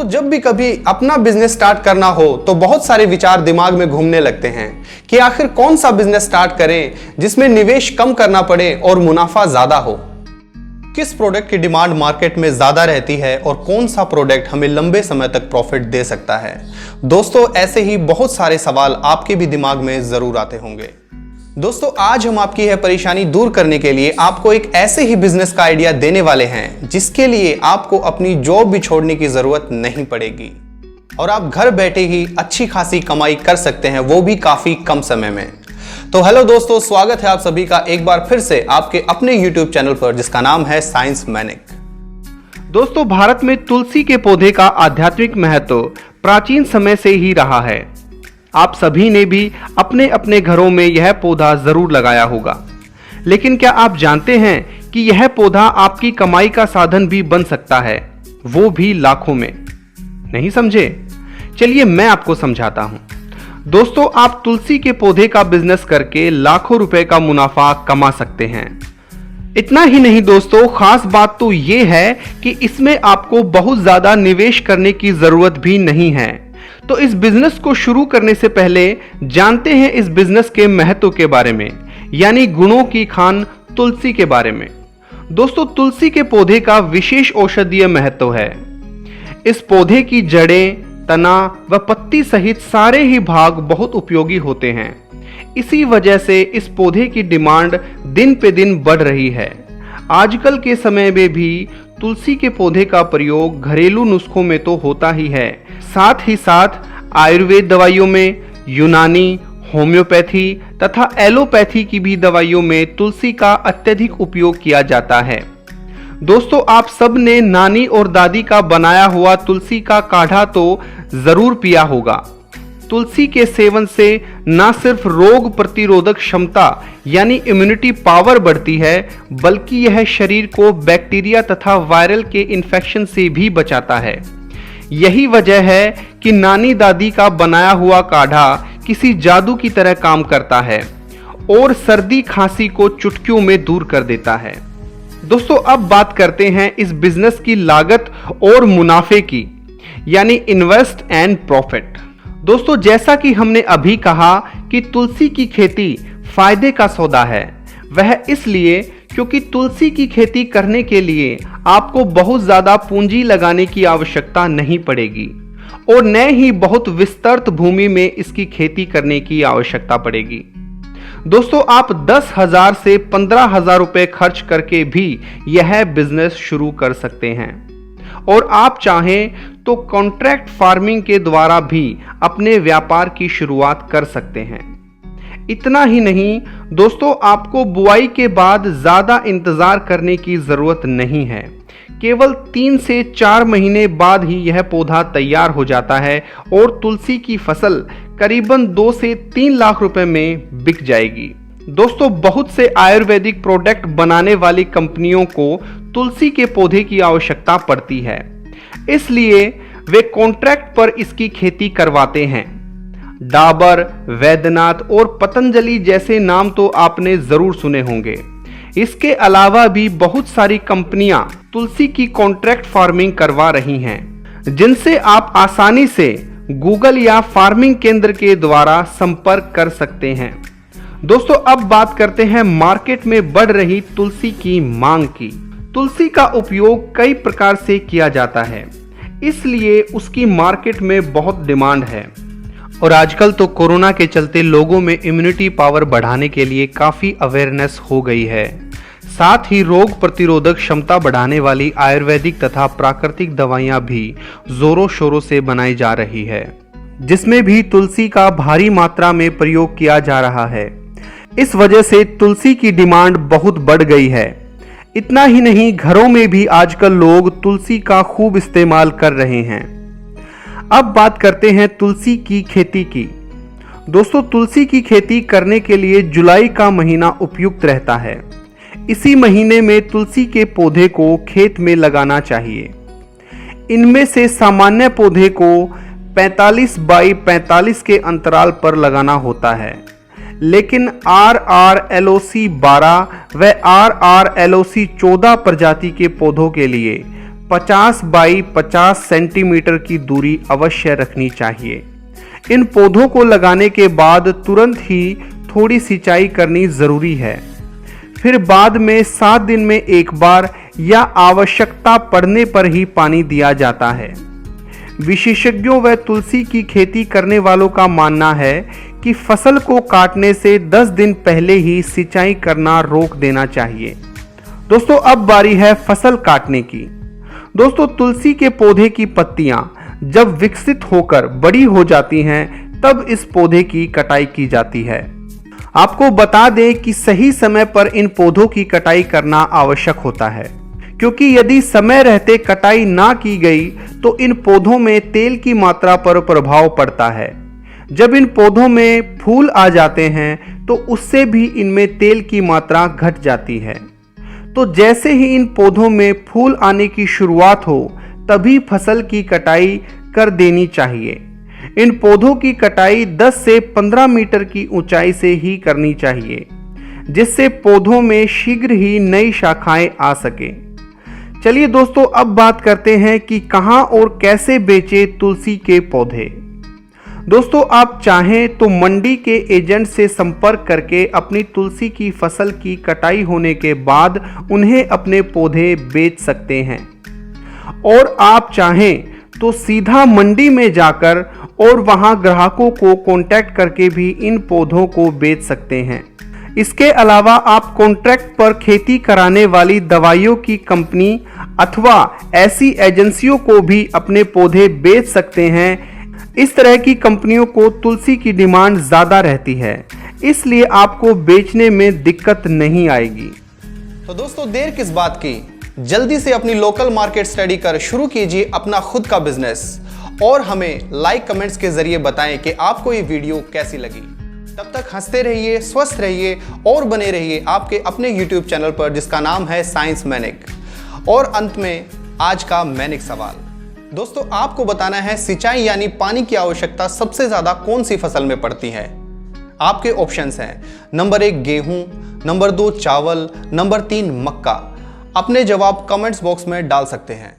दोस्तों, जब भी कभी अपना बिजनेस स्टार्ट करना हो तो बहुत सारे विचार दिमाग में घूमने लगते हैं कि आखिर कौन सा बिजनेस स्टार्ट करें जिसमें निवेश कम करना पड़े और मुनाफा ज्यादा हो। किस प्रोडक्ट की डिमांड मार्केट में ज्यादा रहती है और कौन सा प्रोडक्ट हमें लंबे समय तक प्रॉफिट दे सकता है। दोस्तों, ऐसे ही बहुत सारे सवाल आपके भी दिमाग में जरूर आते होंगे। दोस्तों, आज हम आपकी यह परेशानी दूर करने के लिए आपको एक ऐसे ही बिजनेस का आइडिया देने वाले हैं जिसके लिए आपको अपनी जॉब भी छोड़ने की जरूरत नहीं पड़ेगी और आप घर बैठे ही अच्छी खासी कमाई कर सकते हैं, वो भी काफी कम समय में। तो हेलो दोस्तों, स्वागत है आप सभी का एक बार फिर से आपके अपने YouTube चैनल पर जिसका नाम है साइंस मैनिक। दोस्तों, भारत में तुलसी के पौधे का आध्यात्मिक महत्व प्राचीन समय से ही रहा है। आप सभी ने भी अपने अपने घरों में यह पौधा जरूर लगाया होगा, लेकिन क्या आप जानते हैं कि यह पौधा आपकी कमाई का साधन भी बन सकता है, वो भी लाखों में। नहीं समझे? चलिए मैं आपको समझाता हूं। दोस्तों, आप तुलसी के पौधे का बिजनेस करके लाखों रुपए का मुनाफा कमा सकते हैं। इतना ही नहीं दोस्तों, खास बात तो ये है कि इसमें आपको बहुत ज्यादा निवेश करने की जरूरत भी नहीं है। तो इस बिजनेस को शुरू करने से पहले जानते हैं इस बिजनेस के महत्व के बारे में, यानी गुणों की खान तुलसी के बारे में। दोस्तों, तुलसी के पौधे का विशेष औषधीय महत्व है। इस पौधे की जड़ें, तना व पत्ती सहित सारे ही भाग बहुत उपयोगी होते हैं। इसी वजह से इस पौधे की डिमांड दिन पे दिन बढ़ रही है। आजकल के समय में भी तुलसी के पौधे का प्रयोग घरेलू नुस्खों में तो होता ही है, साथ ही साथ आयुर्वेद दवाइयों में, यूनानी, होम्योपैथी तथा एलोपैथी की भी दवाइयों में तुलसी का अत्यधिक उपयोग किया जाता है। दोस्तों, आप सब ने नानी और दादी का बनाया हुआ तुलसी का काढ़ा तो जरूर पिया होगा। तुलसी के सेवन से न सिर्फ रोग प्रतिरोधक क्षमता यानी इम्यूनिटी पावर बढ़ती है, बल्कि यह शरीर को बैक्टीरिया तथा वायरल के इन्फेक्शन से भी बचाता है। यही वजह है कि नानी दादी का बनाया हुआ काढ़ा किसी जादू की तरह काम करता है और सर्दी खांसी को चुटकियों में दूर कर देता है। दोस्तों, अब बात करते हैं इस बिजनेस की लागत और मुनाफे की, यानी इन्वेस्ट एंड प्रॉफिट। दोस्तों, जैसा कि हमने अभी कहा कि तुलसी की खेती फायदे का सौदा है, वह इसलिए क्योंकि तुलसी की खेती करने के लिए आपको बहुत ज्यादा पूंजी लगाने की आवश्यकता नहीं पड़ेगी और न ही बहुत विस्तृत भूमि में इसकी खेती करने की आवश्यकता पड़ेगी। दोस्तों, आप 10,000 से 15,000 रुपए खर्च करके भी यह बिजनेस शुरू कर सकते हैं और आप चाहें तो कॉन्ट्रैक्ट फार्मिंग के द्वारा भी अपने व्यापार की शुरुआत कर सकते हैं। इतना ही नहीं दोस्तों, आपको बुआई के बाद ज्यादा इंतजार करने की जरूरत नहीं है। केवल 3 से 4 महीने बाद ही यह पौधा तैयार हो जाता है और तुलसी की फसल करीबन 2 से 3 लाख रुपए में बिक जाएगी। दोस्तों, बहुत से आयुर्वेदिक प्रोडक्ट बनाने वाली कंपनियों को तुलसी के पौधे की आवश्यकता पड़ती है, इसलिए वे कॉन्ट्रैक्ट पर इसकी खेती करवाते हैं। डाबर, वैद्यनाथ और पतंजलि जैसे नाम तो आपने जरूर सुने होंगे। इसके अलावा भी बहुत सारी कंपनियां तुलसी की कॉन्ट्रैक्ट फार्मिंग करवा रही हैं, जिनसे आप आसानी से गूगल या फार्मिंग केंद्र के द्वारा संपर्क कर सकते हैं। दोस्तों, अब बात करते हैं मार्केट में बढ़ रही तुलसी की मांग की। तुलसी का उपयोग कई प्रकार से किया जाता है, इसलिए उसकी मार्केट में बहुत डिमांड है और आजकल तो कोरोना के चलते लोगों में इम्यूनिटी पावर बढ़ाने के लिए काफ़ी अवेयरनेस हो गई है। साथ ही रोग प्रतिरोधक क्षमता बढ़ाने वाली आयुर्वेदिक तथा प्राकृतिक दवाइयाँ भी जोरों शोरों से बनाई जा रही है, जिसमें भी तुलसी का भारी मात्रा में प्रयोग किया जा रहा है। इस वजह से तुलसी की डिमांड बहुत बढ़ गई है। इतना ही नहीं, घरों में भी आजकल लोग तुलसी का खूब इस्तेमाल कर रहे हैं। अब बात करते हैं तुलसी की खेती की। दोस्तों, तुलसी की खेती करने के लिए जुलाई का महीना उपयुक्त रहता है। इसी महीने में तुलसी के पौधे को खेत में लगाना चाहिए। इनमें से सामान्य पौधे को 45 बाई 45 के अंतराल पर लगाना होता है, लेकिन RRLOC 12 व RRLOC 14 प्रजाति के पौधों के लिए 50 बाई 50 सेंटीमीटर की दूरी अवश्य रखनी चाहिए। इन पौधों को लगाने के बाद तुरंत ही थोड़ी सिंचाई करनी जरूरी है। फिर बाद में 7 दिन में एक बार या आवश्यकता पड़ने पर ही पानी दिया जाता है। विशेषज्ञों व तुलसी की खेती करने वालों का मानना है कि फसल को काटने से 10 दिन पहले ही सिंचाई करना रोक देना चाहिए। दोस्तों अब बारी है फसल काटने की। दोस्तों तुलसी के पौधे की पत्तियां जब विकसित होकर बड़ी हो जाती हैं तब इस पौधे की कटाई की जाती है। आपको बता दें कि सही समय पर इन पौधों की कटाई करना आवश्यक होता है, क्योंकि यदि समय रहते कटाई ना की गई तो इन पौधों में तेल की मात्रा पर प्रभाव पड़ता है। जब इन पौधों में फूल आ जाते हैं तो उससे भी इनमें तेल की मात्रा घट जाती है। तो जैसे ही इन पौधों में फूल आने की शुरुआत हो तभी फसल की कटाई कर देनी चाहिए। इन पौधों की कटाई 10 से 15 मीटर की ऊंचाई से ही करनी चाहिए, जिससे पौधों में शीघ्र ही नई शाखाएं आ सके। चलिए दोस्तों अब बात करते हैं कि कहां और कैसे बेचें तुलसी के पौधे। दोस्तों आप चाहें तो मंडी के एजेंट से संपर्क करके अपनी तुलसी की फसल की कटाई होने के बाद उन्हें अपने पौधे बेच सकते हैं, और आप चाहें तो सीधा मंडी में जाकर और वहां ग्राहकों को कांटेक्ट करके भी इन पौधों को बेच सकते हैं। इसके अलावा आप कॉन्ट्रैक्ट पर खेती कराने वाली दवाइयों की कंपनी अथवा ऐसी एजेंसियों को भी अपने पौधे बेच सकते हैं। इस तरह की कंपनियों को तुलसी की डिमांड ज़्यादा रहती है, इसलिए आपको बेचने में दिक्कत नहीं आएगी। तो दोस्तों देर किस बात की, जल्दी से अपनी लोकल मार्केट स्टडी कर शुरू कीजिए अपना खुद का बिजनेस, और हमें लाइक कमेंट्स के जरिए बताएं कि आपको ये वीडियो कैसी लगी। तब तक हंसते रहिए, स्वस्थ रहिए और बने रहिए आपके अपने YouTube चैनल पर जिसका नाम है साइंस मैनिक। और अंत में आज का मैनिक सवाल। दोस्तों आपको बताना है सिंचाई यानी पानी की आवश्यकता सबसे ज्यादा कौन सी फसल में पड़ती है। आपके ऑप्शंस हैं नंबर 1 गेहूं, नंबर 2 चावल, नंबर 3 मक्का। अपने जवाब कमेंट्स बॉक्स में डाल सकते हैं।